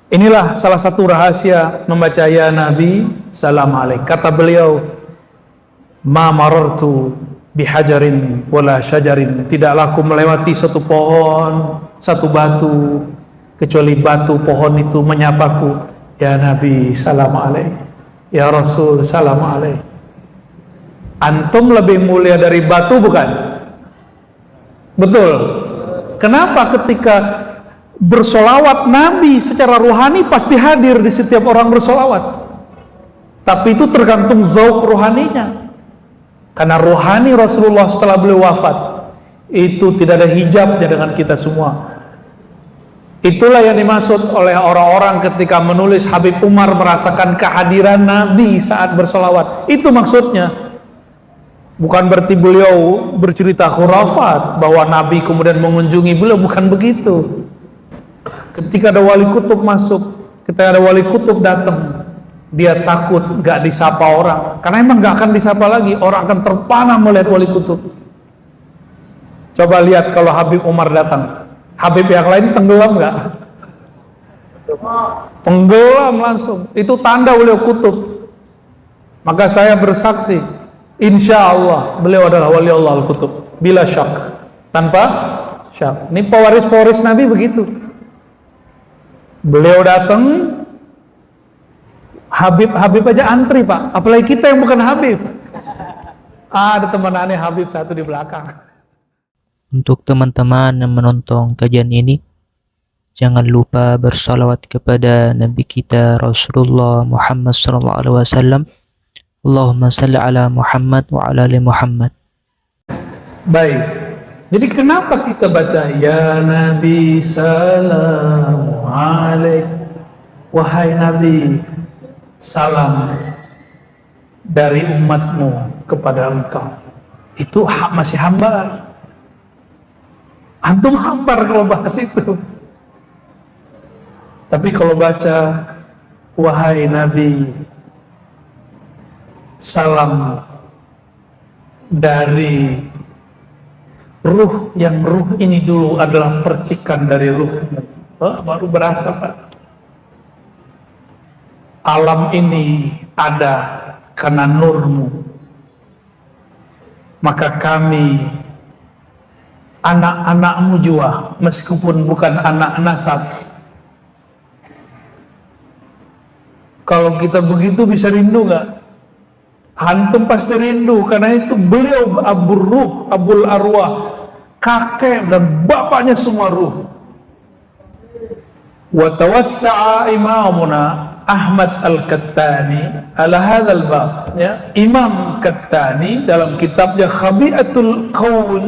Inilah salah satu rahasia membaca ya Nabi salam alaik. Kata beliau, ma marartu bihajarin wala syajarin, tidaklah aku melewati satu pohon, satu batu, kecuali batu pohon itu menyapaku, ya Nabi salam alaik, ya Rasul salam alaik. Antum lebih mulia dari batu bukan? Betul. Kenapa? Ketika bersolawat, Nabi secara rohani pasti hadir di setiap orang bersolawat, tapi itu tergantung zauq rohaninya. Karena rohani Rasulullah setelah beliau wafat itu tidak ada hijabnya dengan kita semua. Itulah yang dimaksud oleh orang-orang ketika menulis Habib Umar merasakan kehadiran Nabi saat bersolawat. Itu maksudnya. Bukan berarti beliau bercerita khurafat bahwa Nabi kemudian mengunjungi beliau, bukan begitu. Ketika ada wali kutub masuk, ketika ada wali kutub datang, dia takut gak disapa orang, karena emang gak akan disapa lagi, orang akan terpana melihat wali kutub. Coba lihat kalau Habib Umar datang, Habib yang lain tenggelam gak? Tenggelam langsung, itu tanda beliau kutub. Maka saya bersaksi, insya Allah beliau adalah wali Allah al-kutub, bila syak, tanpa syak. Ini pewaris-pewaris Nabi begitu. Beliau datang, Habib aja antri Pak, apalagi kita yang bukan Habib. Ada teman aneh Habib satu di belakang. Untuk teman-teman yang menonton kajian ini, jangan lupa bersalawat kepada Nabi kita Rasulullah Muhammad SAW. Allahumma salli ala Muhammad wa ala ali Muhammad. Baik, jadi kenapa kita baca ya Nabi salamu alaik, wahai Nabi, salam dari umatmu kepada engkau. Itu masih hambar. Antum hambar kalau bahas itu. Tapi kalau baca wahai Nabi, salam dari ruh, yang ruh ini dulu adalah percikan dari ruh, baru berasa Pak. Alam ini ada karena nurmu, maka kami anak-anakmu juga, meskipun bukan anak nasab. Kalau kita begitu bisa rindu gak? Antum pasti rindu, karena itu beliau Abul Ruh, Abul Arwah, kakek dan bapaknya semua ruh. Wa tawassa'a imamuna Ahmad Al-Kattani ala hadzal bab, ya. Imam Kattani dalam kitabnya Khabi'atul Qaul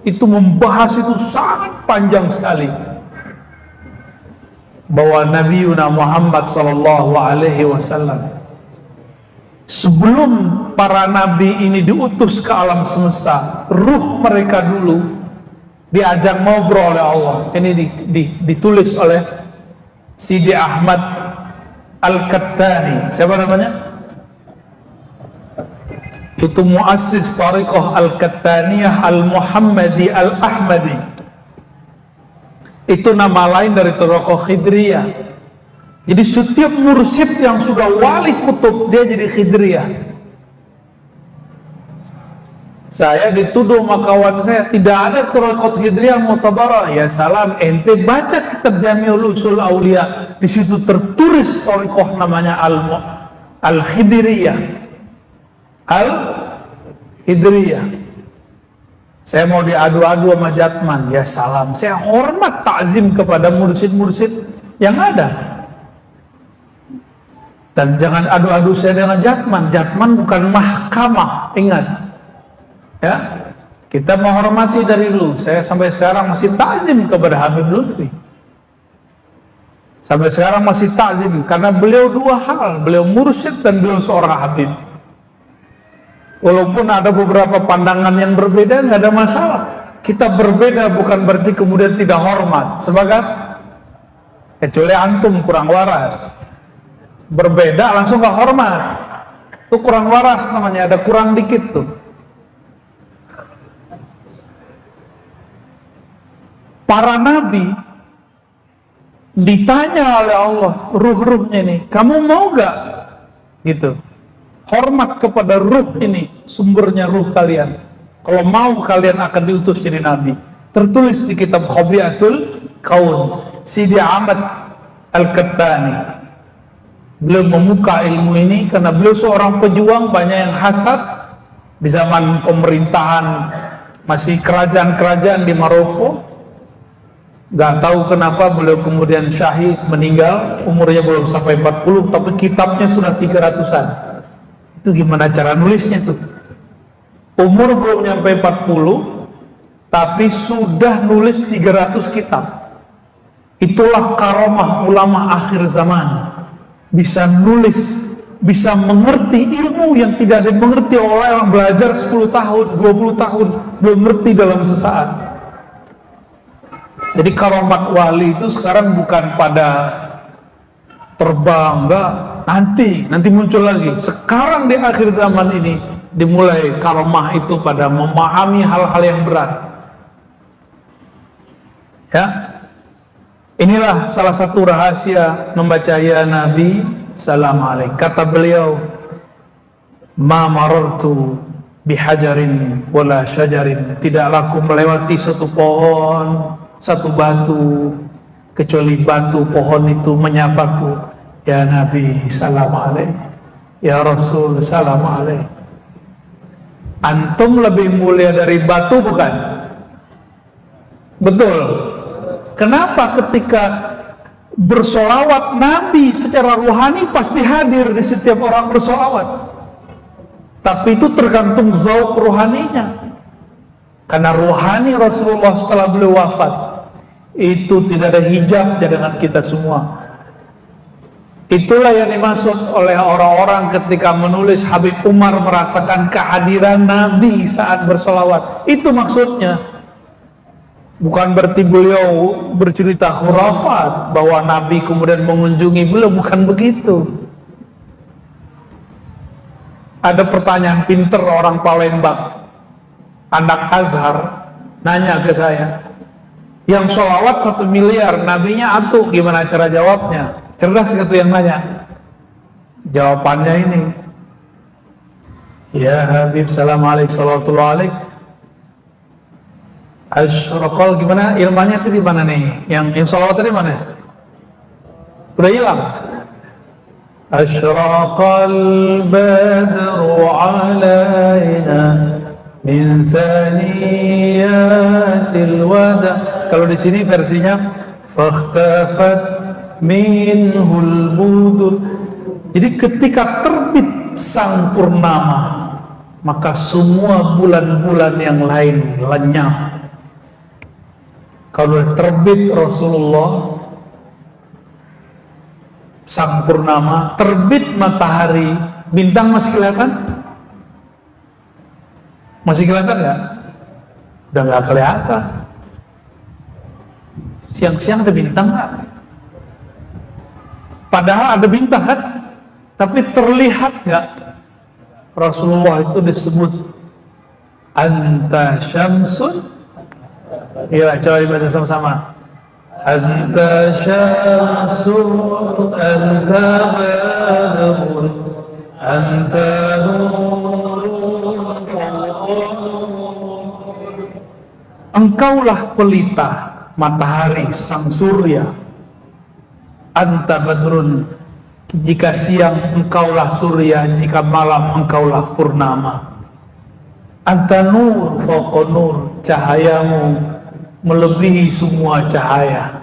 itu membahas itu sangat panjang sekali, bahwa Nabi Muhammad sallallahu alaihi wasallam sebelum para nabi ini diutus ke alam semesta, ruh mereka dulu diajak ngobrol oleh Allah. Ini ditulis oleh Sidi Ahmad Al-Kattani. Siapa namanya? Itu muassis Tariqah Al-Kattaniyah Al-Muhammadi Al-Ahmadi. Itu nama lain dari Tariqah Khidriyah. Jadi setiap mursyid yang sudah wali kutub, dia jadi Khidriyah. Saya dituduh sama kawan saya, tidak ada Tariqah Khidriyah Mu'tabarah. Ya salam, ente baca kitab Jami'ul Usul Aulia, di situ tertulis Tariqah namanya Al-Khidriyah. Al-Khidriyah. Saya mau diadu-adu sama Jatman, ya salam, saya hormat takzim kepada mursyid-mursyid yang ada. Dan jangan adu-adu saya dengan Jatman. Jatman bukan mahkamah, ingat. Ya, kita menghormati dari dulu. Saya sampai sekarang masih takzim kepada Habib Lutfi. Sampai sekarang masih takzim karena beliau dua hal, beliau mursyid dan beliau seorang habib. Walaupun ada beberapa pandangan yang berbeda, nggak ada masalah. Kita berbeda bukan berarti kemudian tidak hormat. Sebagai kecuali antum kurang waras, berbeda langsung nggak hormat. Itu kurang waras namanya, ada kurang dikit tuh. Para nabi ditanya oleh Allah, ruh-ruhnya ini, kamu mau gak? Gitu. Hormat kepada ruh ini, sumbernya ruh kalian. Kalau mau kalian akan diutus jadi nabi. Tertulis di kitab Khabiatul Kaun, Sidi Ahmad Al-Kattani. Beliau membuka ilmu ini karena beliau seorang pejuang, banyak yang hasad di zaman pemerintahan masih kerajaan-kerajaan di Maroko. Gak tahu kenapa beliau kemudian syahid, meninggal, umurnya belum sampai 40, tapi kitabnya sudah 300-an. Itu gimana cara nulisnya tuh? Umur belum nyampe 40, tapi sudah nulis 300 kitab. Itulah karomah ulama akhir zaman. Bisa nulis, bisa mengerti ilmu yang tidak dimengerti oleh orang belajar 10 tahun, 20 tahun, belum ngerti dalam sesaat. Jadi karomat wali itu sekarang bukan pada terbang, enggak, nanti muncul lagi. Sekarang di akhir zaman ini dimulai karomah itu pada memahami hal-hal yang berat. Ya, inilah salah satu rahasia membaca ya Nabi salam alaik. Kata beliau, ma marartu bihajarin wala syajarin, tidaklah aku melewati satu pohon, satu batu, kecuali batu pohon itu menyapaku, ya Nabi salam alaik, ya Rasul salam alaik. Antum lebih mulia dari batu bukan? Betul. Kenapa ketika bersolawat Nabi secara rohani pasti hadir di setiap orang bersolawat, tapi itu tergantung zauq rohaninya. Karena rohani Rasulullah setelah beliau wafat itu tidak ada hijab dengan kita semua. Itulah yang dimaksud oleh orang-orang ketika menulis Habib Umar merasakan kehadiran Nabi saat bersolawat. Itu maksudnya. Bukan berarti beliau bercerita khurafat bahwa Nabi kemudian mengunjungi beliau, bukan begitu. Ada pertanyaan pinter orang Palembang, anak Azhar, nanya ke saya, yang sholawat 1 miliar, nabinya atuh, gimana cara jawabnya? Cerdas itu yang nanya. Jawabannya ini, ya Habib salam alaik salawatullah alaik. Asyraqal gimana? Ilmanya itu di mana nih? Yang sholawat tadi mana? Udah hilang. Asyraqal badru alaina min thaniyatil wada. Kalau di sini versinya fakhtafat minhul budur. Jadi ketika terbit sang purnama, maka semua bulan-bulan yang lain lenyap. Kalau terbit Rasulullah sang purnama, terbit matahari, bintang masih kelihatan? Masih kelihatan nggak? Udah nggak kelihatan. Siang-siang ada bintang nggak? Padahal ada bintang kan? Tapi terlihat nggak? Rasulullah itu disebut anta syamsun. Iya, coba dibaca sama-sama. Anta syamsun, anta badrun, anta nurun fawqanur. Engkaulah pelita matahari sang surya. Anta badrun, jika siang engkaulah surya, jika malam engkaulah purnama. Anta nur fawqa nur, cahayamu melebihi semua cahaya.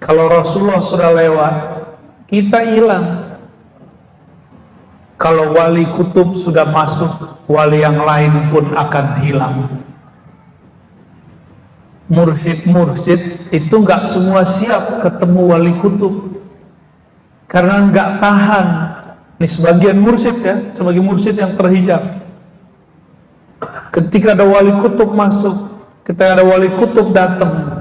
Kalau Rasulullah sudah lewat, kita hilang. Kalau wali kutub sudah masuk, wali yang lain pun akan hilang. Mursyid-mursyid itu nggak semua siap ketemu wali kutub, karena nggak tahan. Ini sebagian mursyid ya, sebagai mursyid yang terhijab. Ketika ada wali kutub masuk, ketika ada wali kutub datang,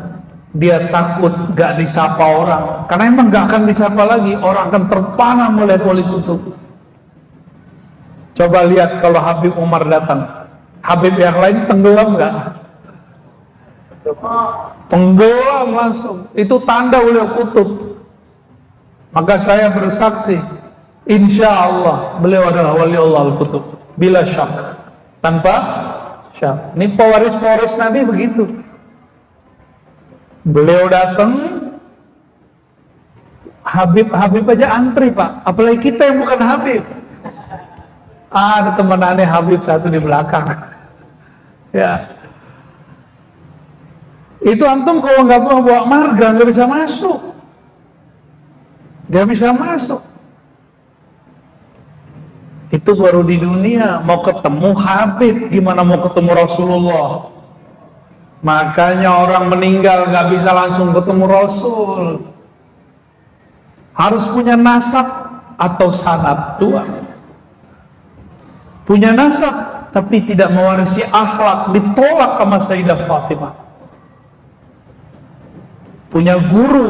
dia takut gak disapa orang, karena emang gak akan disapa lagi. Orang akan terpana melihat wali kutub. Coba lihat kalau Habib Umar datang, Habib yang lain tenggelam gak? Tenggelam langsung. Itu tanda beliau kutub. Maka saya bersaksi, insya Allah beliau adalah wali Allah al-kutub. Bila syak, tanpa syak. Ini pewaris-pewaris Nabi begitu. Beliau datang, Habib aja antri Pak. Apalagi kita yang bukan Habib. Ada teman aneh Habib satu di belakang. Ya. Itu antum kalau nggak mau bawa marga nggak bisa masuk. Nggak bisa masuk. Itu baru di dunia. Mau ketemu Habib, gimana mau ketemu Rasulullah? Makanya orang meninggal nggak bisa langsung ketemu Rasul. Harus punya nasab atau sanad, dua. Punya nasab tapi tidak mewarisi akhlak, ditolak sama Sayyidah Fatimah. Punya guru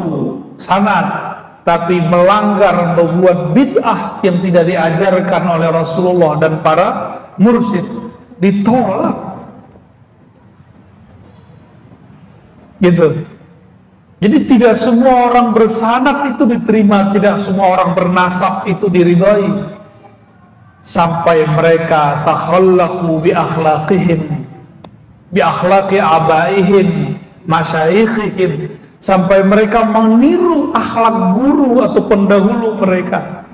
sanad tapi melanggar, membuat bid'ah yang tidak diajarkan oleh Rasulullah dan para mursyid, ditolak. Gitu. Jadi tidak semua orang bersanad itu diterima, tidak semua orang bernasab itu diridhai. Sampai mereka takhallaqu bi akhlaqihim, bi akhlaqi abaihim, masyayikhihim, sampai mereka meniru akhlak guru atau pendahulu mereka.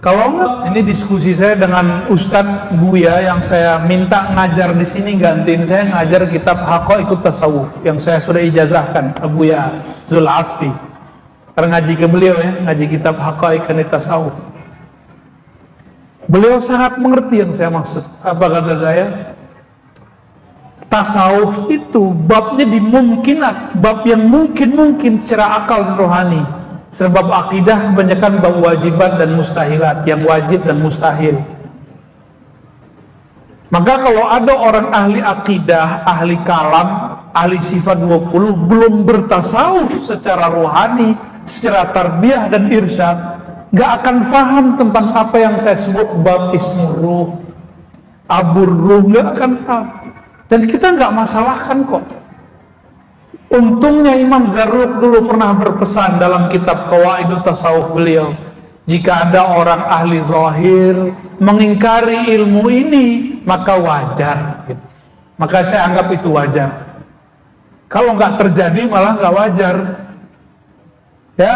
Kalau enggak, ini diskusi saya dengan Ustadz Buya yang saya minta ngajar di sini, gantiin saya ngajar kitab Haqaiqut Tasawuf yang saya sudah ijazahkan, Buya Zul Asfi. Karena ngaji ke beliau ya, ngaji kitab Haqaiqut Tasawuf. Beliau sangat mengerti yang saya maksud. Apa kata saya? Tasawuf itu babnya dimungkinat, bab yang mungkin secara akal dan rohani. Sebab akidah kebanyakan bab wajibat dan mustahilat, yang wajib dan mustahil. Maka kalau ada orang ahli akidah, ahli kalam, ahli sifat 20 belum bertasawuf secara rohani, secara tarbiyah dan irsyad, gak akan faham tentang apa yang saya sebut bab ismur ruh, abur ruh, gak akan faham. Dan kita gak masalahkan kok. Untungnya Imam Zarruq dulu pernah berpesan dalam kitab Qawaidut Tasawuf beliau, jika ada orang ahli zahir mengingkari ilmu ini, maka wajar gitu. Maka saya anggap itu wajar. Kalau nggak terjadi malah nggak wajar. Ya,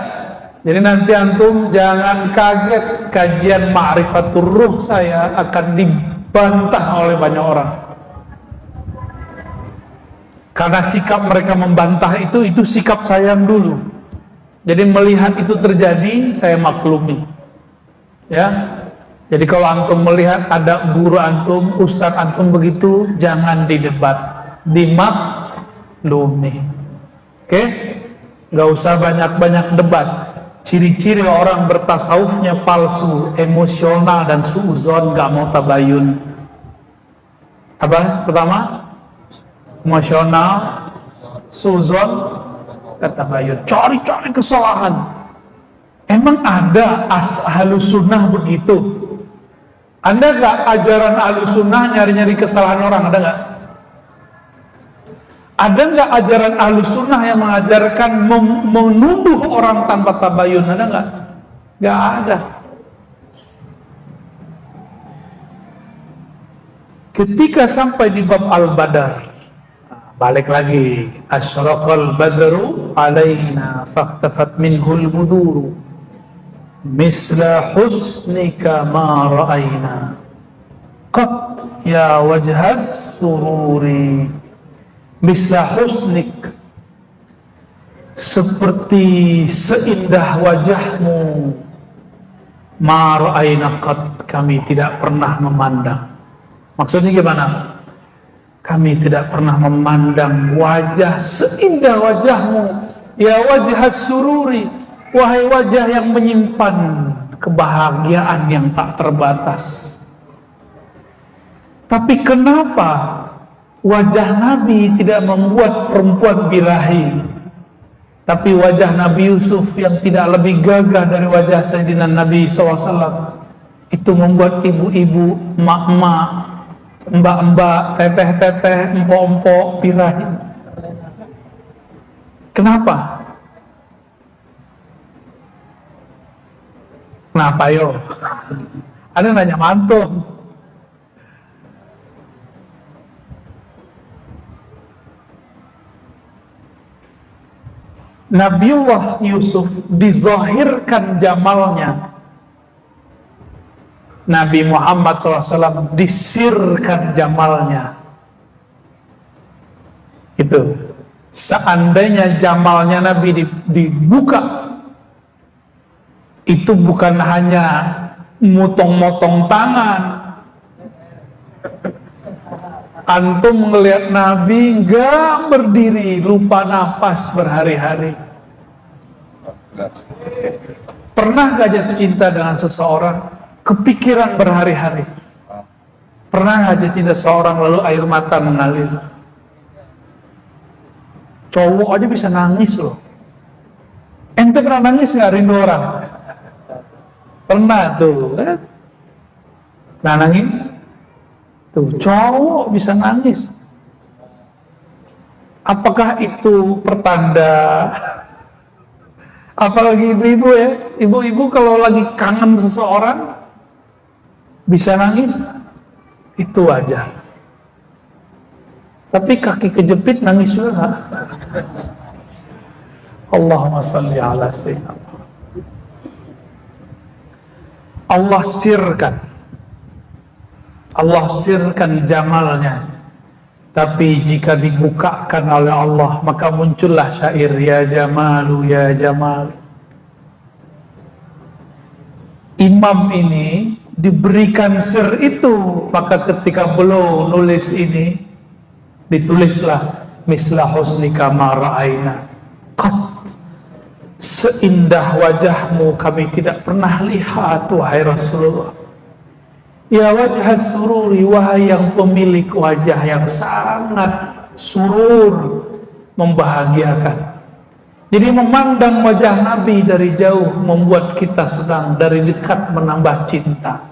jadi nanti antum jangan kaget kajian Ma'rifatur Ruh saya akan dibantah oleh banyak orang. Karena sikap mereka membantah itu sikap saya yang dulu. Jadi melihat itu terjadi, saya maklumi. Ya. Jadi kalau antum melihat ada guru antum, ustadz antum begitu, jangan didebat, dimaklumi. Oke? Nggak usah banyak-banyak debat. Ciri-ciri orang bertasawufnya palsu, emosional dan suuzon, nggak mau tabayun. Apa? Pertama, emosional, suuzon, tabayun. Cari-cari kesalahan. Emang ada ahlus sunnah begitu? Anda nggak ajaran ahlus sunnah nyari-nyari kesalahan orang? Ada nggak? Ada nggak ajaran ahlus sunnah yang mengajarkan menuduh orang tanpa tabayun? Ada nggak? Nggak ada. Ketika sampai di bab Al-Badar, balik lagi, asyraqal badru alaina fahtafat minhul buduru misla husnika ma ra'ayna qat ya wajhas sururi. Misla husnik, seperti seindah wajahmu, ma ra'ayna qat, kami tidak pernah memandang. Maksudnya gimana? Kami tidak pernah memandang wajah seindah wajahmu, ya wajhas sururi, wahai wajah yang menyimpan kebahagiaan yang tak terbatas. Tapi kenapa wajah Nabi tidak membuat perempuan birahi, tapi wajah Nabi Yusuf yang tidak lebih gagah dari wajah Sayyidina Nabi SAW itu membuat ibu-ibu, emak-emak, mbak-mbak, teteh-teteh, empok-empok birahi? Kenapa? Kenapa yo? Ada nanya mantung. Nabiullah Yusuf dizahirkan jamalnya. Nabi Muhammad SAW disirkan jamalnya. Itu. Seandainya jamalnya Nabi dibuka, itu bukan hanya motong-motong tangan. Antum ngelihat Nabi nggak berdiri, lupa napas berhari-hari. Pernah gak jatuh cinta dengan seseorang, kepikiran berhari-hari? Pernah gak jatuh cinta seseorang lalu air mata mengalir? Cowok aja bisa nangis loh. Ente pernah nangis nggak rindu orang? Pernah tuh kan? Nah nangis? Tuh, cowok bisa nangis. Apakah itu pertanda? Apalagi ibu-ibu ya, ibu-ibu kalau lagi kangen seseorang bisa nangis, itu wajar. Tapi kaki kejepit nangis juga nggak? Allahumma shalli ala sayyidina. Allah sirkan jamalnya. Tapi jika dibukakan oleh Allah, maka muncullah syair ya jamalu ya jamal. Imam ini diberikan sir itu, maka ketika beliau nulis ini, ditulislah misla husnika ma ra'aina qat, seindah wajahmu kami tidak pernah lihat wahai Rasulullah. Ya wajah sururi, wahai yang pemilik wajah yang sangat surur, membahagiakan. Jadi memandang wajah Nabi dari jauh membuat kita senang, dari dekat menambah cinta.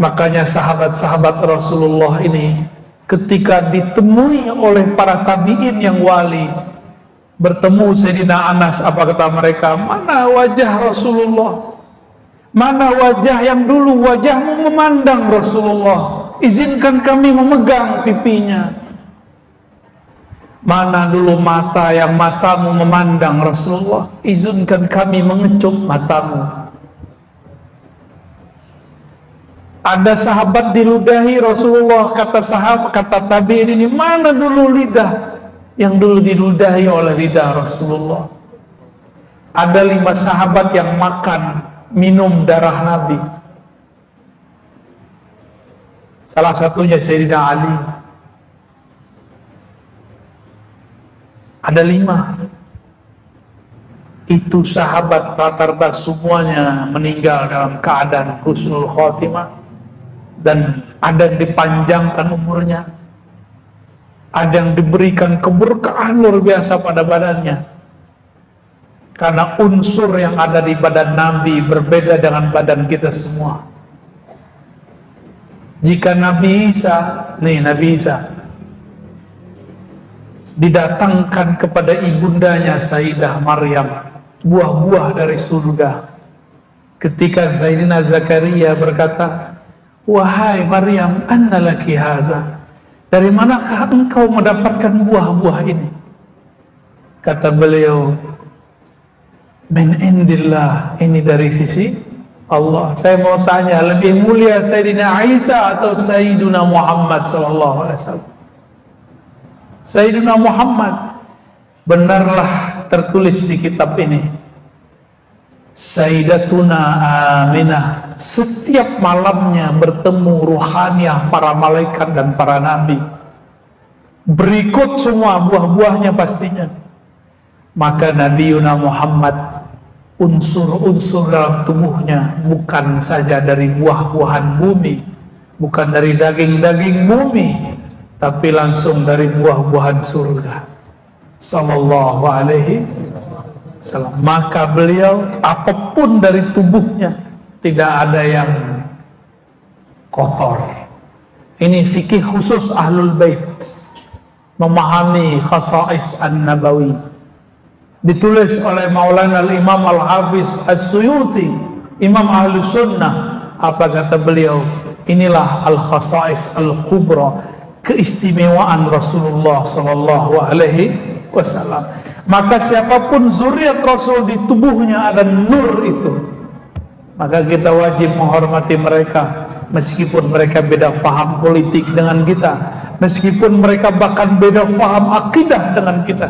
Makanya sahabat-sahabat Rasulullah ini ketika ditemui oleh para tabi'in yang wali, bertemu Sayyidina Anas, apa kata mereka? Mana wajah Rasulullah? Mana wajah yang dulu wajahmu memandang Rasulullah? Izinkan kami memegang pipinya. Mana dulu mata yang matamu memandang Rasulullah? Izinkan kami mengecup matamu. Ada sahabat diludahi Rasulullah, kata tabi'in ini, mana dulu lidah yang dulu diludahi oleh lidah Rasulullah? Ada 5 sahabat yang makan minum darah Nabi. Salah satunya Sayyidina Ali. Ada 5. Itu sahabat rata-rata semuanya meninggal dalam keadaan husnul khotimah, dan ada yang dipanjangkan umurnya, ada yang diberikan keberkahan luar biasa pada badannya. Karena unsur yang ada di badan Nabi berbeda dengan badan kita semua. Jika Nabi Isa didatangkan kepada ibundanya Sayyidah Maryam buah-buah dari surga. Ketika Sayyidina Zakaria berkata, wahai Maryam, anna laki haza, dari manakah engkau mendapatkan buah-buah ini? Kata beliau, min indillah, ini dari sisi Allah. Saya mau tanya, lebih mulia Sayyidina Isa atau Sayyidina Muhammad sallallahu alaihi wasallam? Sayyidina Muhammad. Benarlah tertulis di kitab ini, Sayyidatuna Aminah setiap malamnya bertemu ruhaniyah para malaikat dan para nabi. Berikut semua buah-buahnya pastinya. Maka Nabi Yuna Muhammad, unsur-unsur dalam tubuhnya bukan saja dari buah-buahan bumi, bukan dari daging-daging bumi, tapi langsung dari buah-buahan surga. Sallallahu alaihi wasallam. Maka beliau, apapun dari tubuhnya, tidak ada yang kotor. Ini fikih khusus Ahlul Bait. memahami khasa'is an-nabawi. Ditulis oleh Maulana al-Imam al-Hafiz as-Suyuti, Imam Ahlus Sunnah. Apa kata beliau? Inilah al-khasa'is al-kubra, keistimewaan Rasulullah sallallahu alaihi wasallam. Maka siapapun zuriat Rasul di tubuhnya ada nur itu, maka kita wajib menghormati mereka, meskipun mereka beda faham politik dengan kita, meskipun mereka bahkan beda faham akidah dengan kita.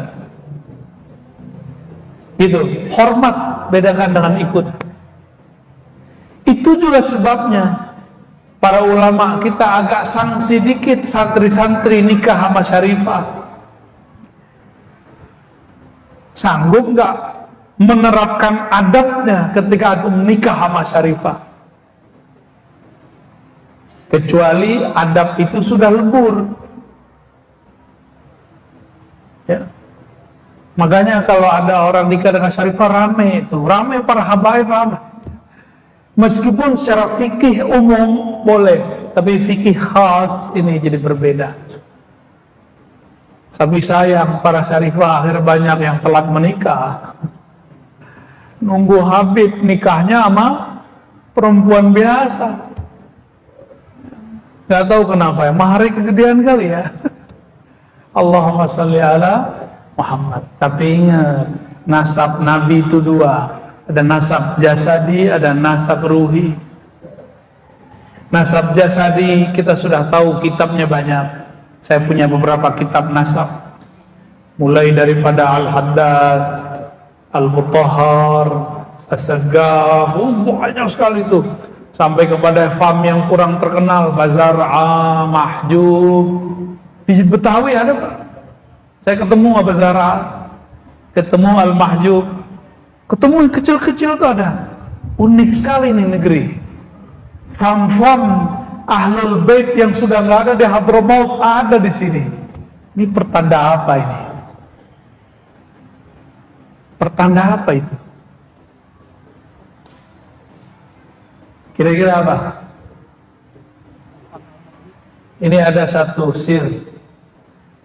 Gitu, hormat bedakan dengan ikut. Itu juga sebabnya para ulama kita agak sanksi dikit santri-santri nikah sama syarifah. Sanggup nggak menerapkan adabnya ketika antum nikah sama syarifah? Kecuali adab itu sudah lebur. Ya. Makanya kalau ada orang nikah dengan syarifah rame itu, rame para habaib rame. Meskipun secara fikih umum boleh, tapi fikih khas ini jadi berbeda. Tapi sayang para syarifah akhir banyak yang telat menikah. Nunggu Habib nikahnya sama perempuan biasa. Gak tahu kenapa ya, maharnya kegedean kali ya. Allahumma sholli ala Muhammad. Tapi ingat, nasab Nabi itu dua. Ada nasab jasadi, ada nasab ruhi. Nasab jasadi kita sudah tahu kitabnya banyak. Saya punya beberapa kitab nasab, mulai daripada Al-Haddad, Al-Mutahhar, As-Saggaf, banyak sekali itu, sampai kepada fam yang kurang terkenal, Bazar'a, Mahjub. Di Betawi ada Pak, saya ketemu Bazar'a, ketemu Al-Mahjub, ketemu yang kecil-kecil itu ada. Unik sekali ini negeri. Fam-fam Ahlul Bait yang sudah nggak ada di Hadramaut ada di sini. Ini pertanda apa ini? Pertanda apa itu? Kira-kira apa? Ini ada satu sir.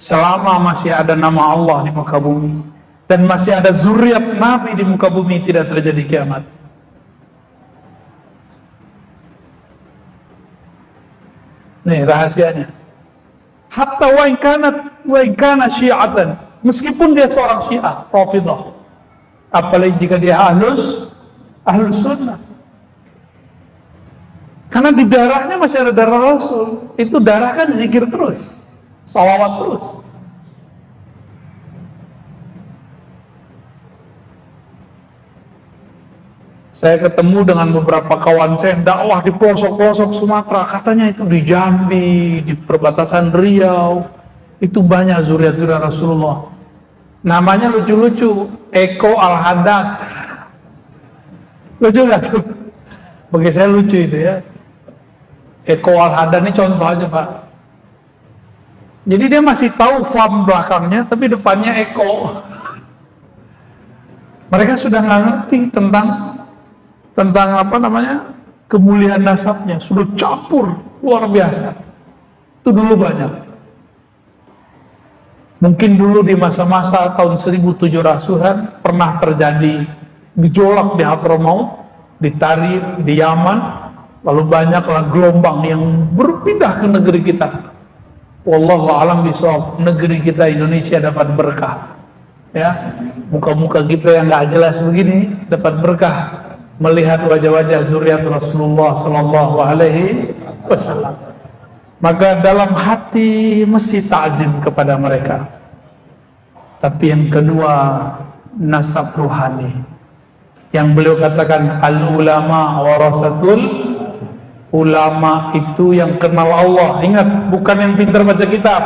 Selama masih ada nama Allah di muka bumi dan masih ada zuriat Nabi di muka bumi, tidak terjadi kiamat. Nih rahasianya. Hatta wa in kana syi'atan, meskipun dia seorang Syiah, Rafidhah. Apalagi jika dia Ahlus Sunnah. Karena di darahnya masih ada darah Rasul. Itu darah kan zikir terus, salawat terus. Saya ketemu dengan beberapa kawan saya yang dakwah di pelosok-pelosok Sumatera, katanya itu di Jambi, di perbatasan Riau, itu banyak zuriat-zuriat Rasulullah. Namanya lucu-lucu, Eko Al-Haddad. Lucu gak tuh? Bagi saya lucu itu ya. Eko Al-Haddad ini contoh aja Pak. Jadi dia masih tahu fam belakangnya, tapi depannya Eko. Mereka sudah nggak ngerti tentang apa namanya, kemuliaan nasabnya, sudah campur luar biasa. Itu dulu banyak. Mungkin dulu di masa-masa tahun 1700-an pernah terjadi gejolak di Hadramaut, di Tarim, di Yaman, lalu banyaklah gelombang yang berpindah ke negeri kita. Wallahu a'lam bishawab, negeri kita Indonesia dapat berkah. Ya, muka-muka kita yang nggak jelas begini dapat berkah melihat wajah-wajah zuriat Rasulullah sallallahu alaihi wasallam. Maka dalam hati mesti ta'zim kepada mereka. Tapi yang kedua, nasab ruhani. Yang beliau katakan al-ulama warasatul, ulama itu yang kenal Allah. Ingat, bukan yang pintar baca kitab,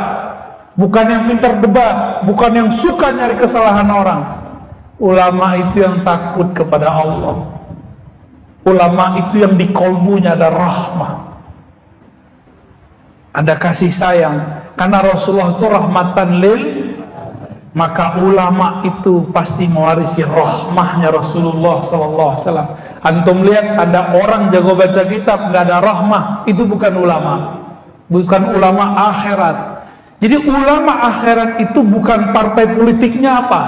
bukan yang pintar debat, bukan yang suka nyari kesalahan orang. Ulama itu yang takut kepada Allah. Ulama itu yang di kolbunya ada rahmah, ada kasih sayang. Karena Rasulullah itu rahmatan lil, maka ulama itu pasti mewarisi rahmahnya Rasulullah SAW. Antum lihat ada orang jago baca kitab nggak ada rahmah, itu bukan ulama, bukan ulama akhirat. Jadi ulama akhirat itu bukan partai politiknya apa?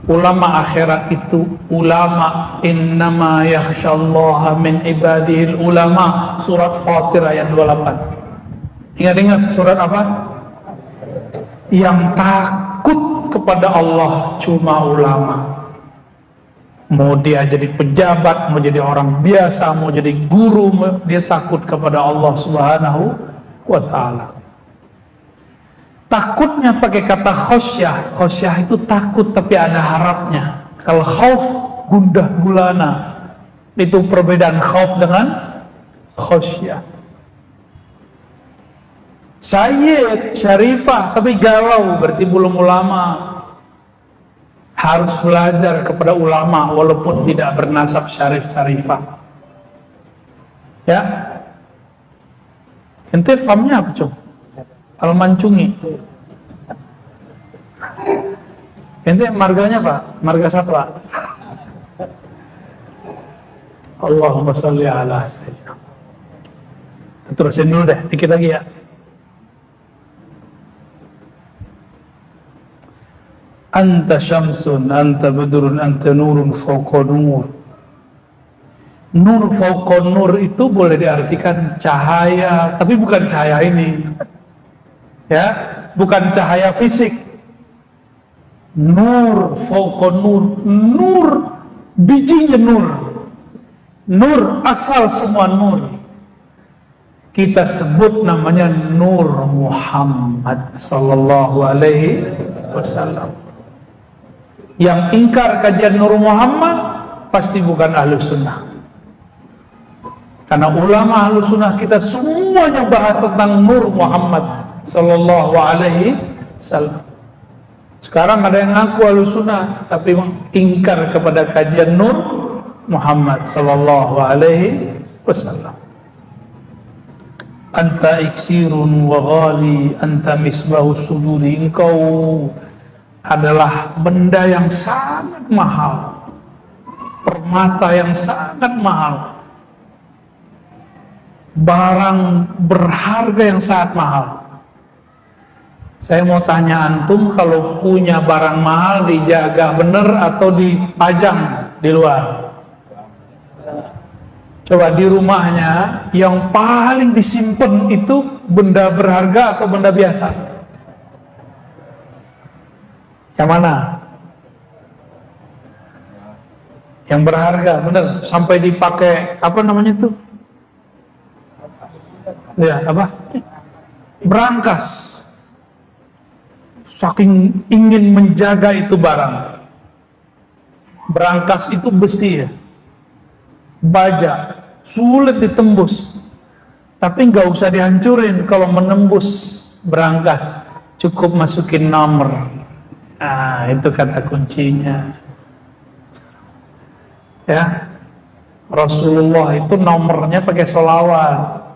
Ulama akhirat itu ulama, innama yakhsyallaha min ibadihil ulama, surat Fatir ayat 28. Ingat-ingat surat apa? Yang takut kepada Allah cuma ulama. Mau dia jadi pejabat, mau jadi orang biasa, mau jadi guru, dia takut kepada Allah Subhanahu wa ta'ala. Takutnya pakai kata khosyah. Khosyah itu takut tapi ada harapnya. Kalau khauf, gundah gulana. Itu perbedaan khauf dengan khosyah. Sayyid, syarifah, tapi galau, berarti belum ulama. Harus belajar kepada ulama walaupun tidak bernasab syarif syarifah. Ya. Ente famnya apa, Cung? Al-Mancungi. Ente marganya Pak? Marga Satwa. Allahumma sholli ala sayyidina. Terusin dulu deh, dikit lagi ya. Anta syamsun, anta badrun, anta nurun fawqa nur. Nur fawqa nur itu boleh diartikan cahaya, tapi bukan cahaya ini. Ya, bukan cahaya fisik. Nur fawqa nur, nur bijinya nur. Nur asal semua nur. Kita sebut namanya Nur Muhammad sallallahu alaihi wasallam. Yang ingkar kajian Nur Muhammad pasti bukan ahlu sunnah. Karena ulama ahlu sunnah kita semuanya bahas tentang Nur Muhammad sallallahu alaihi wasallam. Sekarang ada yang ngaku ahlu sunnah tapi ingkar kepada kajian Nur Muhammad sallallahu alaihi wasallam. Anta iksirun wa ghali, anta misbahu suduri. Engkau adalah benda yang sangat mahal, permata yang sangat mahal, barang berharga yang sangat mahal. Saya mau tanya antum, kalau punya barang mahal dijaga bener atau dipajang di luar? Coba di rumahnya yang paling disimpan itu benda berharga atau benda biasa? Yang mana? Yang berharga, bener. Sampai dipakai apa namanya itu? Ya, apa? Berangkas. Saking ingin menjaga itu barang. Berangkas itu besi ya, baja, sulit ditembus. Tapi nggak usah dihancurin kalau menembus berangkas. Cukup masukin nomor. Nah, itu kata kuncinya. Ya, Rasulullah itu nomornya pakai sholawat.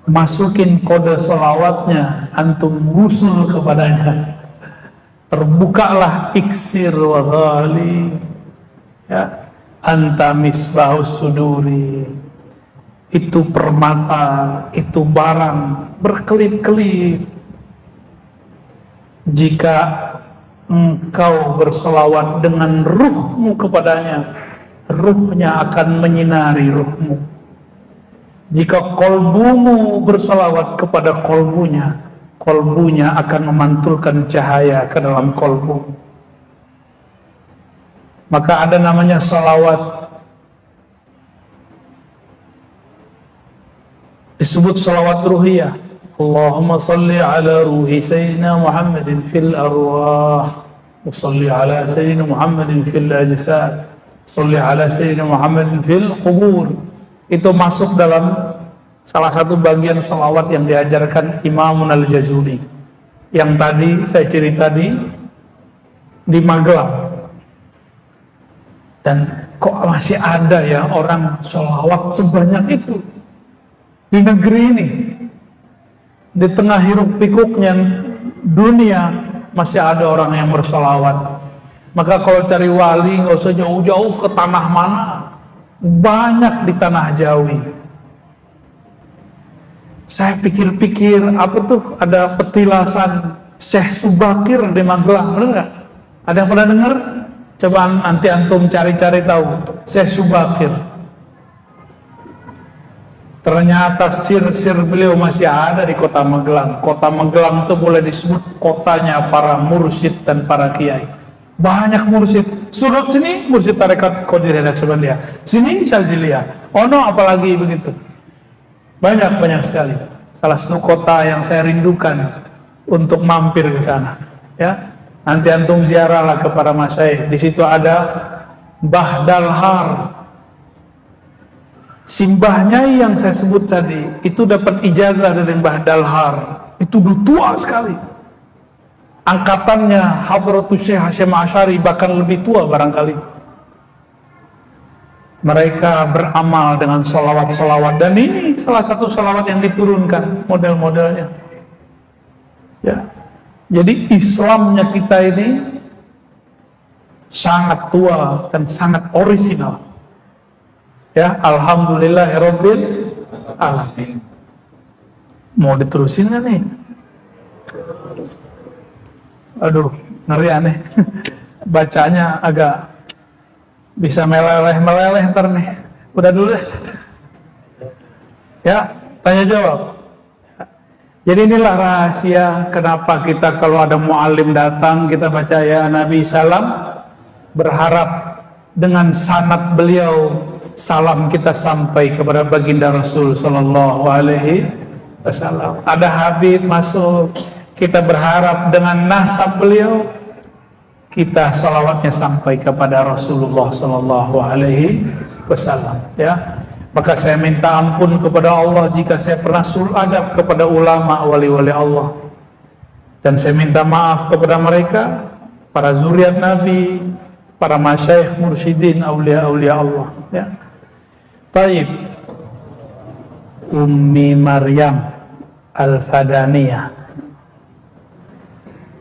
Masukin kode sholawatnya, antum wusul kepadanya. Terbukalah iksir wa ghali. Ya, anta misbahus suduri. Itu permata, itu barang berkelip-kelip. Jika engkau berselawat dengan ruhmu kepadanya, ruhnya akan menyinari ruhmu. Jika kolbumu berselawat kepada kolbunya, kolbunya akan memantulkan cahaya ke dalam kolbu. Maka ada namanya selawat, disebut selawat ruhiyah. Allahumma salli ala ruhi Sayyidina Muhammadin fil arwah, wa salli ala Sayyidina Muhammadin fil ajsad, salli ala Sayyidina Muhammadin fil qubur. Itu masuk dalam salah satu bagian selawat yang diajarkan Imam Al-Jazuli yang tadi saya cerita di Magelang. Dan kok masih ada ya orang selawat sebanyak itu di negeri ini. Di tengah hiruk pikuknya dunia masih ada orang yang bersolawat. Maka kalau cari wali nggak usah jauh-jauh ke tanah mana, banyak di tanah Jawi. Saya pikir-pikir, apa tuh ada petilasan Syekh Subakir di Magelang, bener nggak? Ada yang pernah dengar? Coba nanti antum cari-cari tahu Syekh Subakir. Ternyata sir-sir beliau masih ada di kota Magelang. Kota Magelang itu boleh disebut kotanya para mursyid dan para kiai. Banyak mursyid. Surut sini mursyid tarekat Qadiriyah Naqsabandiyah. Sini Syadziliyah. Ono apalagi begitu. Banyak sekali. Salah satu kota yang saya rindukan untuk mampir ke sana. Ya, nanti antum ziarahlah ke para masyayikh. Di situ ada Mbah Dalhar. Simbahnya yang saya sebut tadi itu dapat ijazah dari Mbah Dalhar. Itu udah tua sekali. Angkatannya Hadratus Syekh Hasyim Asy'ari bahkan lebih tua barangkali. Mereka beramal dengan sholawat-sholawat, dan ini salah satu sholawat yang diturunkan model-modelnya. Ya, jadi Islamnya kita ini sangat tua dan sangat orisinal. Ya, alhamdulillahirabbil alamin. Mau diterusin nggak nih? Aduh, ngeri aneh. Bacanya agak bisa meleleh ntar nih. Udah dulu deh. Ya, tanya jawab. Jadi inilah rahasia kenapa kita kalau ada muallim datang kita baca ya Nabi salam, berharap dengan sanad beliau salam kita sampai kepada baginda Rasul sallallahu alaihi wasallam. Ada Habib masuk, kita berharap dengan nasab beliau kita salawatnya sampai kepada Rasulullah sallallahu alaihi wasallam, ya. Maka saya minta ampun kepada Allah jika saya pernah sul adab kepada ulama wali-wali Allah, dan saya minta maaf kepada mereka, para zuriat Nabi, para masyayikh mursyidin, aulia-aulia Allah, ya. Taib. Ummi Maryam Al-Fadaniyah.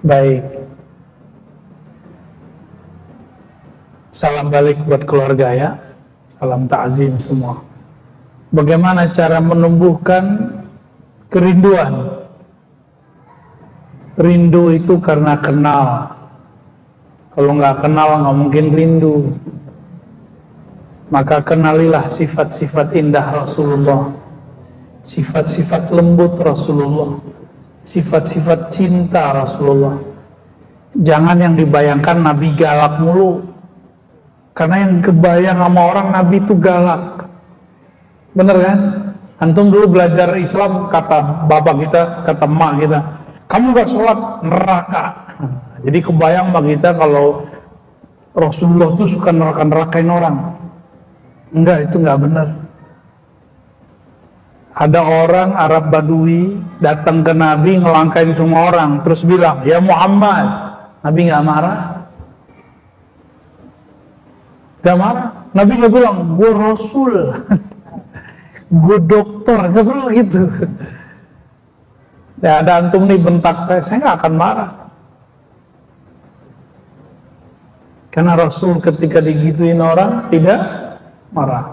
Baik. Salam balik buat keluarga ya. Salam ta'zim semua. Bagaimana cara menumbuhkan kerinduan? Rindu itu karena kenal. Kalau nggak kenal nggak mungkin rindu. Maka kenalilah sifat-sifat indah Rasulullah, sifat-sifat lembut Rasulullah, sifat-sifat cinta Rasulullah. Jangan yang dibayangkan Nabi galak mulu, karena yang kebayang sama orang Nabi itu galak. Bener kan? Antum dulu belajar Islam, kata bapak kita, kata emak kita, kamu gak sholat neraka. Jadi kebayang sama kita kalau Rasulullah tuh suka neraka-nerakain orang. Enggak, itu enggak benar. Ada orang Arab Badui datang ke Nabi ngelangkain semua orang, terus bilang, ya Muhammad. Nabi enggak marah. Enggak marah. Nabi enggak bilang, gue Rasul, gue dokter, enggak perlu gitu. Ya, ada antum nih bentak saya enggak akan marah. Karena Rasul ketika digituin orang tidak marah.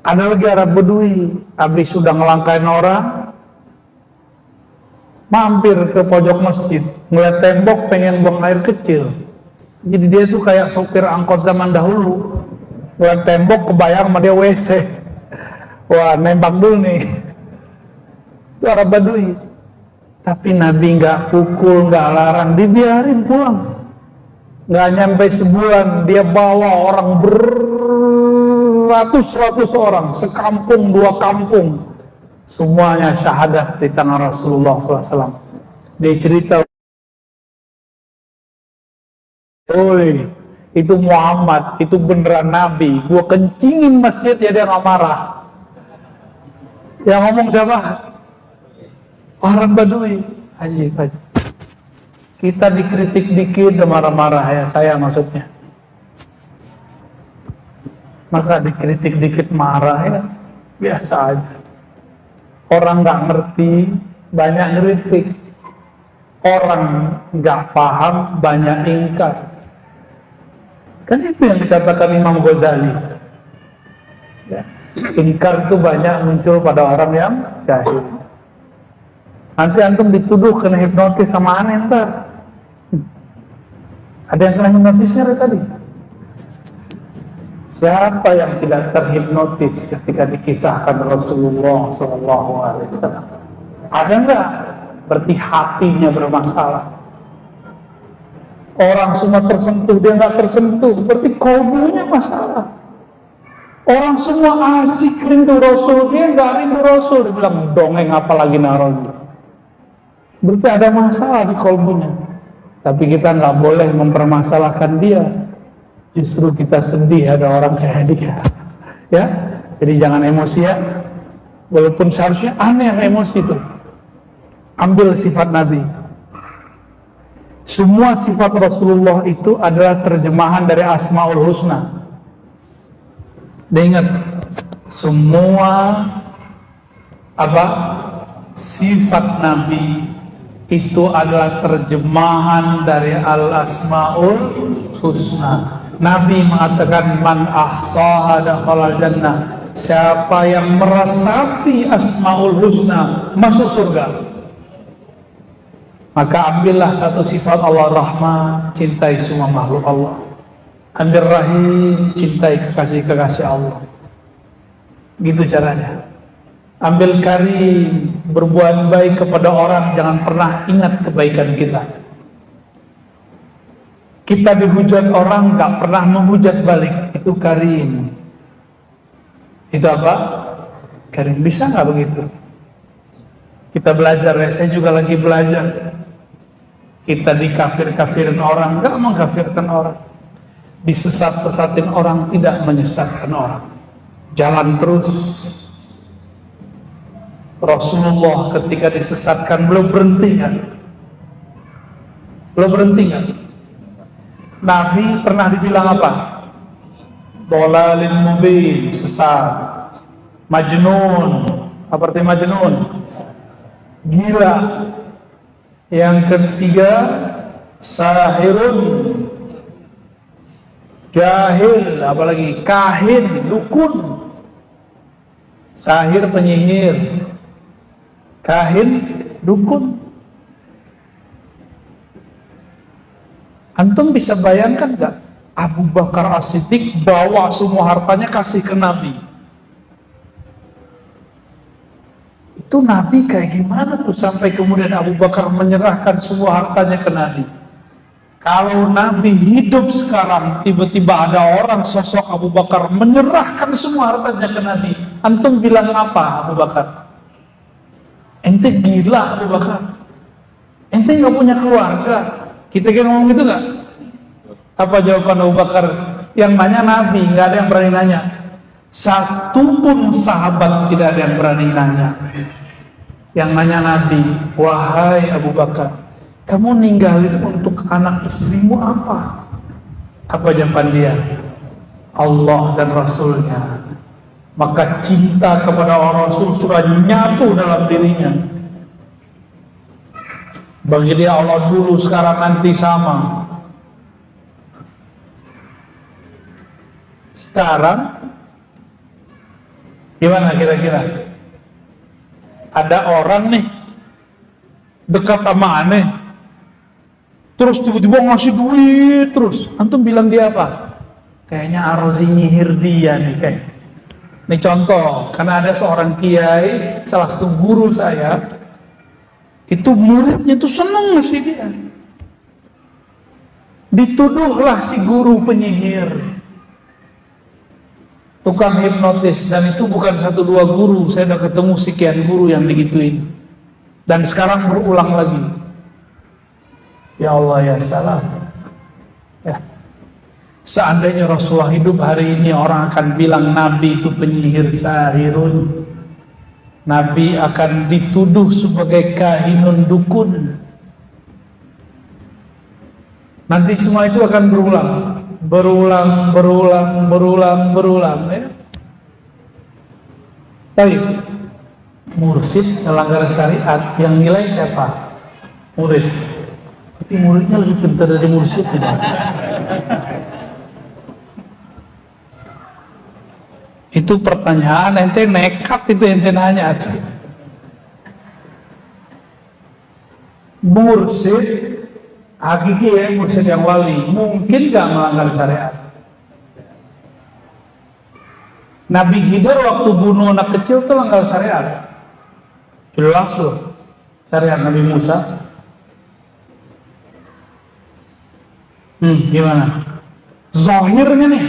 Ada lagi Arab Badui, habis sudah ngelangkain orang, mampir ke pojok masjid, ngeliat tembok pengen buang air kecil. Jadi dia tuh kayak sopir angkot zaman dahulu, ngeliat tembok kebayang sama dia WC. Wah, nembak dulu nih. Itu Arab Badui. Tapi Nabi nggak pukul, nggak larang, dibiarin pulang. Nggak nyampe sebulan dia bawa orang beratus-ratus orang, sekampung dua kampung, semuanya syahadat di tangan Rasulullah SAW. Dia cerita, oi, itu Muhammad, itu beneran Nabi, gua kencingin masjid ya dia nggak marah. Yang ngomong siapa? Orang Badui. Haji. Kita dikritik dikit udah marah-marah ya, saya maksudnya. Maka dikritik dikit marah ya, biasa aja. Orang nggak ngerti, banyak kritik. Orang nggak paham, banyak ingkar. Kan itu yang dikatakan Imam Ghazali. Ya. Ingkar itu banyak muncul pada orang yang jahil. Nanti antum dituduh kena hipnotis sama aneh ntar. Ada yang kena hipnotisnya dari tadi? Siapa yang tidak terhipnotis ketika dikisahkan Rasulullah SAW? Ada nggak? Berarti hatinya bermasalah. Orang semua tersentuh, dia nggak tersentuh, berarti kalbunya masalah. Orang semua asik rindu Rasul, dia nggak rindu Rasul, dia bilang dongeng apalagi narogi. Berarti ada masalah di kalbunya. Tapi kita nggak boleh mempermasalahkan dia. Justru kita sedih ada orang kayak dia. Ya, jadi jangan emosi ya. Walaupun seharusnya aneh yang emosi itu. Ambil sifat Nabi. Semua sifat Rasulullah itu adalah terjemahan dari Asmaul Husna. Dan ingat, semua sifat Nabi itu adalah terjemahan dari Al-Asmaul Husna. Nabi mengatakan man ahsaha dakhalal jannah. Siapa yang meresapi Asmaul Husna masuk surga. Maka ambillah satu sifat Allah Rahman, cintai semua makhluk Allah. Ambil Rahim, cintai kekasih-kekasih Allah. Gitu caranya. Ambil Karim, berbuat baik kepada orang, jangan pernah ingat kebaikan kita. Kita dihujat orang, gak pernah menghujat balik. Itu Karim. Itu apa? Karim. Bisa gak begitu? Kita belajar ya, saya juga lagi belajar. Kita dikafir-kafirin orang, gak mengkafirkan orang. Disesat-sesatin orang, tidak menyesatkan orang. Jalan terus. Rasulullah ketika disesatkan belum berhenti kan? Belum berhenti kan? Nabi pernah dibilang apa? Dhalalin mubin, sesat. Majnun, apa arti majnun? Gila. Yang ketiga, sahirun, jahil, apalagi kahin, dukun. Sahir penyihir, kahin, dukun. Antum bisa bayangkan gak? Abu Bakar As-Siddiq bawa semua hartanya kasih ke Nabi. Itu Nabi kayak gimana tuh sampai kemudian Abu Bakar menyerahkan semua hartanya ke Nabi? Kalau Nabi hidup sekarang, tiba-tiba ada orang sosok Abu Bakar menyerahkan semua hartanya ke Nabi, antum bilang apa Abu Bakar? Ente gila Abu Bakar. Ente gak punya keluarga. Kita kan ngomong gitu gak? Apa jawaban Abu Bakar? Yang nanya Nabi, gak ada yang berani nanya. Satu pun sahabat tidak ada yang berani nanya. Yang nanya Nabi, wahai Abu Bakar, kamu ninggalin untuk anak istrimu apa? Apa jawaban dia? Allah dan Rasulnya. Maka cinta kepada orang Rasul sudah nyatu dalam dirinya. Bagi dia Allah dulu, sekarang nanti sama. Sekarang gimana kira-kira? Ada orang nih dekat sama aneh, terus tiba-tiba ngasih duit terus. Antum bilang dia apa? Kayaknya Arzi nyihir dia nih kayak. Ini contoh, karena ada seorang kiai, salah satu guru saya, itu muridnya tuh seneng ngasih dia. Dituduhlah si guru penyihir, tukang hipnotis, dan itu bukan satu dua guru, saya udah ketemu sekian guru yang digituin, dan sekarang berulang lagi. Ya Allah ya salam. Ya. Seandainya Rasulullah hidup hari ini, orang akan bilang Nabi itu penyihir, sahirun. Nabi akan dituduh sebagai kahinun, dukun. Nanti semua itu akan berulang ya. Baik. Mursyid melanggar syariat, yang nilai siapa? Murid. Tapi muridnya lebih pintar dari mursyid tidak? Itu pertanyaan ente nekat, itu ente nanya. mursyid hakiki ya, mursyid yang wali mungkin gak melanggar syariat. Nabi Khidir waktu bunuh anak kecil tuh langgar syariat. Jelas loh syariat Nabi Musa. Gimana? Zahirnya nih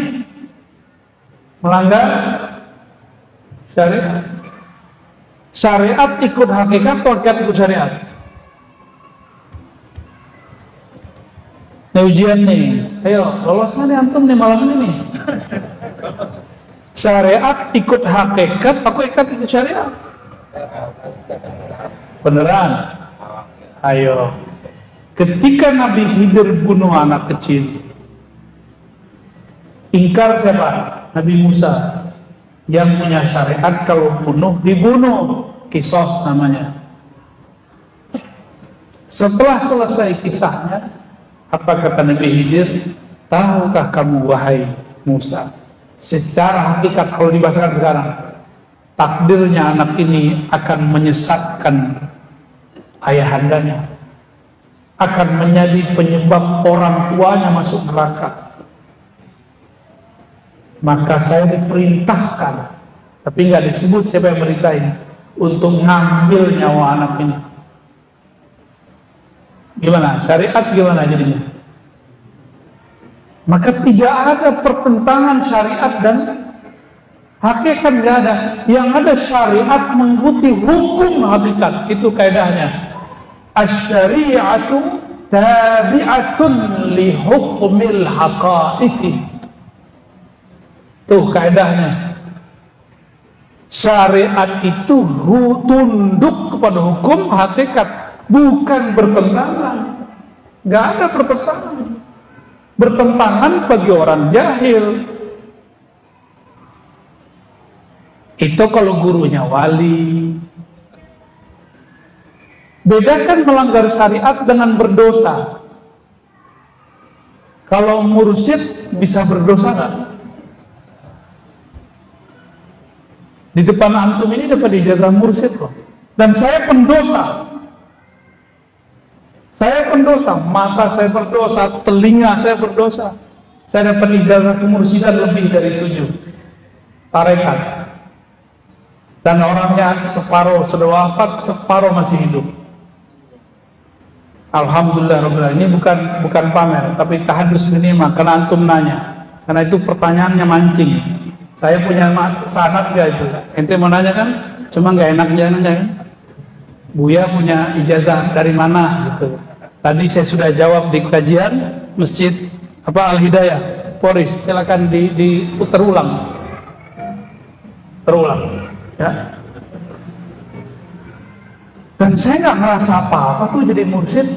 melanggar syariat. Syariat ikut hakikat atau hakikat ikut syariat? Nah ujian nih, ayo lolosnya nih antum nih malam ini nih. Syariat ikut hakikat, aku ikut syariat. Beneran? Ayo. Ketika Nabi Khidir bunuh anak kecil, ingkar siapa? Nabi Musa. Yang punya syariat kalau bunuh dibunuh, kisos namanya. Setelah selesai kisahnya, apa kata Nabi Khidir? Tahukah kamu wahai Musa, secara hakikat kalau dibahasakan sekarang, takdirnya anak ini akan menyesatkan ayahandanya, akan menjadi penyebab orang tuanya masuk neraka. Maka saya diperintahkan, tapi nggak disebut siapa yang merintahin, untuk ngambil nyawa anak ini. Gimana? Syariat gimana jadinya? Maka tidak ada pertentangan syariat dan hakikat, nggak ada. Yang ada syariat mengikuti hukum hakikat, itu kaidahnya. Asy-syari'atu tabi'atun li hukmil haqa'iqi. Tuh kaidahnya. Syariat itu tunduk kepada hukum hakikat, bukan bertentangan. Nggak ada pertentangan. Bertentangan bagi orang jahil. Itu kalau gurunya wali. Bedakan melanggar syariat dengan berdosa. Kalau mursyid bisa berdosa nggak? Di depan antum ini dapat ijazah mursyid loh. Dan saya pendosa. Saya pendosa, mata saya berdosa, telinga saya berdosa. Saya dapat ijazah kemursidan lebih dari 7 tarekat. Dan orangnya separuh sudah wafat, separuh masih hidup. Alhamdulillah Rabbil Alamin. Ini bukan pamer, tapi tahadus ini mah karena antum nanya. Karena itu pertanyaannya mancing. Saya punya sanad gak itu? Ente mau nanya kan? Cuma nggak enak aja nanya kan? Buya punya ijazah dari mana gitu. Tadi saya sudah jawab di kajian Masjid Al-Hidayah Poris. Silakan diputar ulang. Terulang ya. Dan saya nggak ngerasa apa-apa tuh jadi mursyid.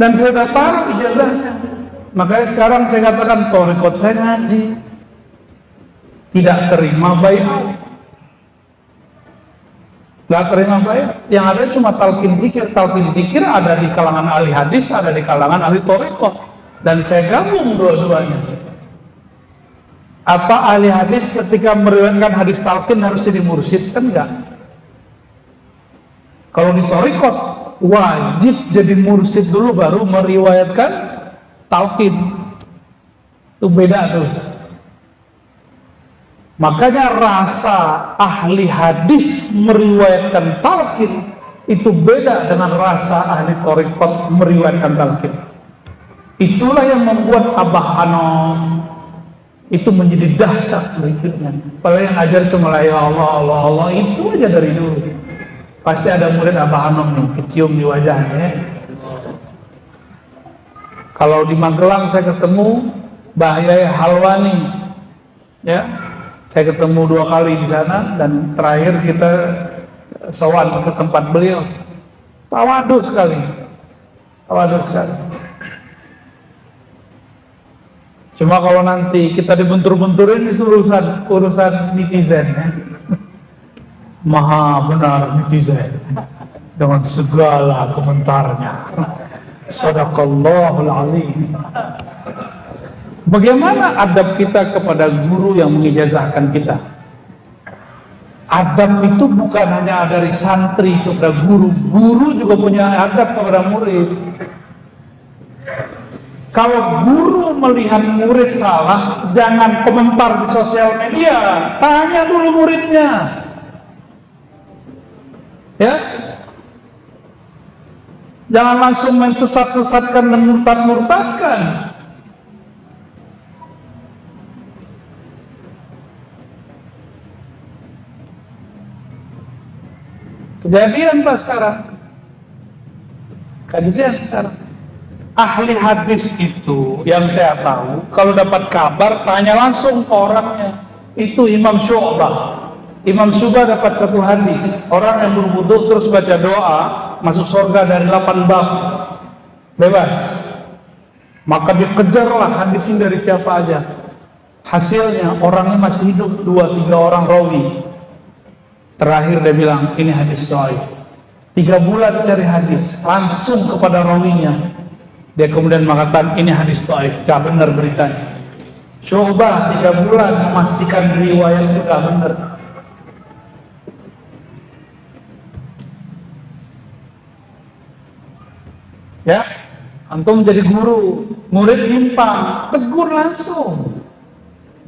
Dan saya udah taruh ijazahnya. Makanya sekarang saya katakan thariqat saya ngaji. Tidak terima baiat. Nggak terima baiat. Yang ada cuma talqin zikir. Talqin zikir ada di kalangan ahli hadis, ada di kalangan ahli thariqah. Dan saya gabung dua-duanya. Apa ahli hadis ketika meriwayatkan hadis talqin harus jadi mursyid? Kan enggak. Kalau di thariqah wajib jadi mursyid dulu baru meriwayatkan talqin. Itu beda tuh. Makanya rasa ahli hadis meriwayatkan talqin itu beda dengan rasa ahli thariqah meriwayatkan talqin. Itulah yang membuat Abah Hanom itu menjadi dahsyat zikirnya. Padahal yang ajar cuma la ya Allah, Allah, Allah itu aja dari dulu. Pasti ada murid Abah Hanom nih, kecium di wajahnya. Kalau di Magelang saya ketemu Mbah Yai Halwani, ya. Saya ketemu 2 kali di sana dan terakhir kita sowan ke tempat beliau. Tawadhu sekali. Tawadhu sekali. Cuma kalau nanti kita dibentur-benturin itu urusan netizen ya. Maha benar netizen dengan segala komentarnya. Shadaqallahul azim. Bagaimana adab kita kepada guru yang mengijazahkan kita? Adab itu bukan hanya dari santri kepada guru, guru juga punya adab kepada murid. Kalau guru melihat murid salah, jangan komentar di sosial media, tanya dulu muridnya. Ya, jangan langsung mensesat-sesatkan dan murtad-murtadkan. Kejadian Pak sekarang. Kejadian sekarang. Ahli hadis itu yang saya tahu, kalau dapat kabar tanya langsung ke orangnya. Itu Imam Syu'bah. Imam Syu'bah dapat satu hadis, orang yang berwudu terus baca doa masuk surga dari 8 bab, bebas. Maka dikejarlah hadis ini dari siapa aja. Hasilnya orangnya masih hidup 2-3 orang rawi. Terakhir dia bilang ini hadis dhaif. 3 bulan cari hadis, langsung kepada rawinya. Dia kemudian mengatakan ini hadis dhaif, gak benar beritanya. Syu'bah 3 bulan memastikan riwayat itu gak benar. Ya, antum jadi guru, murid nyimpang, tegur langsung.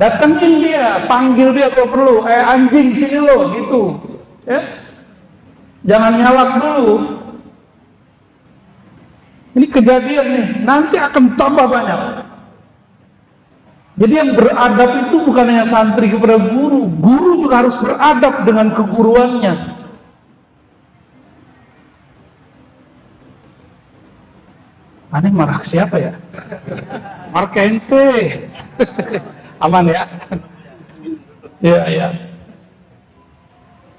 Datengin dia, panggil dia kalau perlu, anjing sini lo, gitu. Ya, jangan nyalak dulu. Ini kejadian nih, nanti akan tambah banyak. Jadi yang beradab itu bukan hanya santri kepada guru, guru juga harus beradab dengan keguruannya. Aneh marah siapa ya? Marah ente. Aman ya? Ya, ya.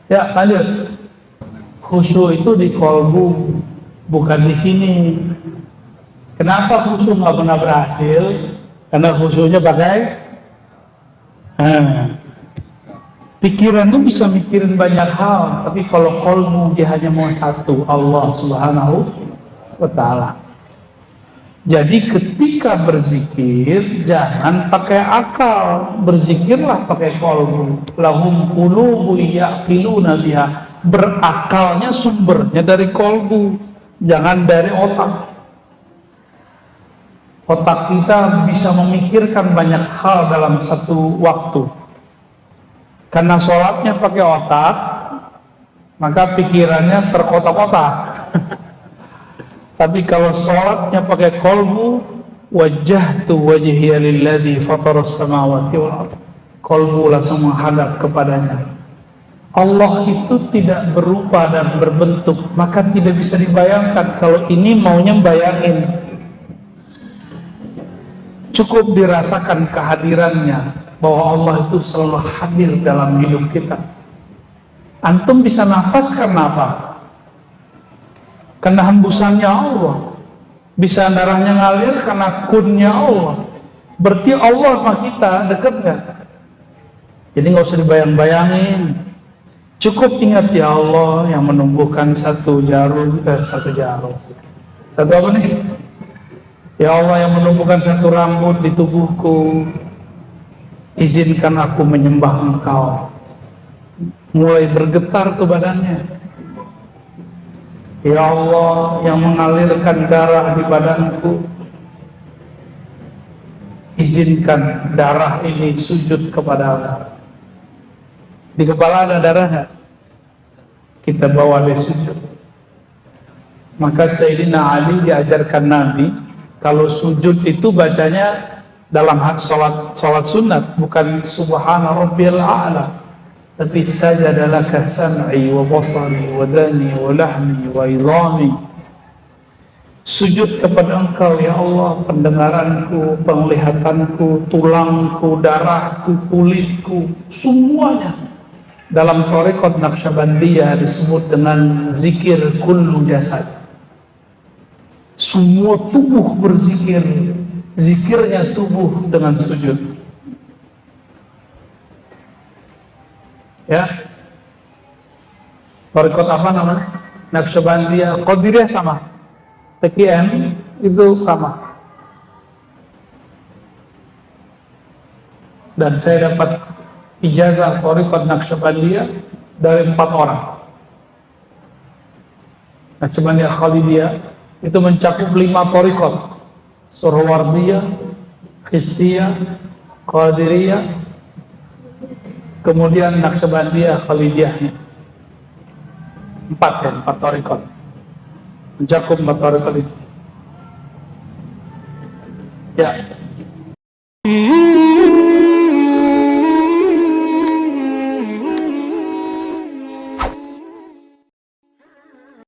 Ya, lanjut. Khusyuk itu di kolbu, bukan di sini. Kenapa khusyuk nggak pernah berhasil? Karena khusyuknya pakai pikiran tuh bisa mikirin banyak hal, tapi kalau kolbu dia hanya mau satu, Allah Subhanahu wa Ta'ala. Jadi ketika berzikir jangan pakai akal, berzikirlah pakai kolbu. Lahum qulubu ya'qiluna biha. Berakalnya sumbernya dari kolbu, jangan dari otak. Otak kita bisa memikirkan banyak hal dalam satu waktu. Karena sholatnya pakai otak, maka pikirannya terkotak-kotak. Tapi kalau sholatnya pakai kolbu, wajjahtu wajhiya lilladzi fataras samawati wal ardh. Kolbu langsung menghadap kepadanya. Allah itu tidak berupa dan berbentuk, maka tidak bisa dibayangkan. Kalau ini maunya bayangin, cukup dirasakan kehadirannya, bahwa Allah itu selalu hadir dalam hidup kita. Antum bisa nafas karena apa? Karena hembusannya Allah. Bisa darahnya ngalir karena kunnya Allah. Berarti Allah sama kita dekat nggak? Jadi nggak usah dibayang-bayangin. Cukup ingat ya Allah yang menumbuhkan satu jarum. Satu apa nih? Ya Allah yang menumbuhkan satu rambut di tubuhku. Izinkan aku menyembah Engkau. Mulai bergetar tuh badannya. Ya Allah yang mengalirkan darah di badanku, izinkan darah ini sujud kepadamu. Di kepala ada darah nggak? Kita bawa dia sujud. Maka Sayyidina Ali diajarkan Nabi, kalau sujud itu bacanya dalam sholat sunat, bukan Subhana Rabbiyal A'la, tapi sajada laka sam'i wa basari wa dani wa lahmi wa izami. Sujud kepada Engkau ya Allah, pendengaranku, penglihatanku, tulangku, darahku, kulitku, semuanya. Dalam Thariqat Naqsyabandiyah disebut dengan zikir kullu jasad. Semua tubuh berzikir, zikirnya tubuh dengan sujud. Ya, Thariqat apa namanya? Naqsyabandiyah, Qadiriyah sama, TQN itu sama. Dan saya dapat ijazah Thariqat Naqsyabandiyah dari 4 orang. Naqsyabandiyah Khalidiyah itu mencakup 5 thariqat, Suhrawardiyah, Khistiyah, Qadiriyah, kemudian Naqsyabandiyah Khalidiyahnya. 4 thariqat, mencakup 4 thariqat itu. Ya,